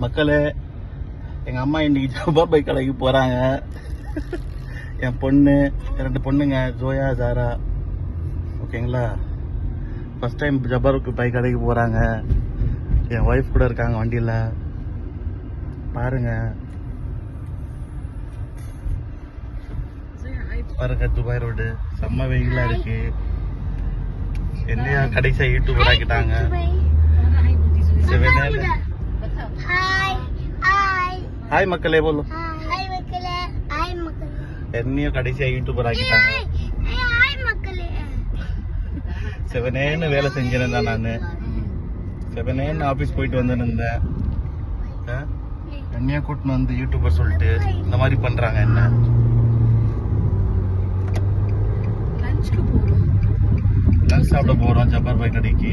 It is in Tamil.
மக்களே, எங்கள் அம்மா இன்னைக்கு ஜப்பார் பைக் கடைக்கு போகிறாங்க. என் பொண்ணு 2 பொண்ணுங்க, ஜோயா ஜாரா. ஓகேங்களா? ஃபஸ்ட் டைம் ஜப்பார் பைக் கடைக்கு போகிறாங்க. என் ஒய்ஃப் கூட இருக்காங்க வண்டியில். பாருங்க பாருங்க, துபாய் ரோடு செம்ம வெயிலாக இருக்கு. என்னையா கடைசியாக யூடியூபர் ஆக்கிட்டாங்க. ஹாய் மக்களே போலோ. என்னையும் கடைசியாக யூடியூபர் ஆக்கிட்டாங்க. செவனேன்னு வேலை செஞ்சிருந்தேன் நான். செவனேன்னு ஆஃபீஸ் போயிட்டு வந்துருந்தேன். என்னையா கூட்டின்னு வந்து யூடியூபர் சொல்லிட்டு இந்த மாதிரி பண்றாங்க. என்ன லஞ்ச் சாப்பிட போறோம் ஜப்பார் பைக் கடைக்கு.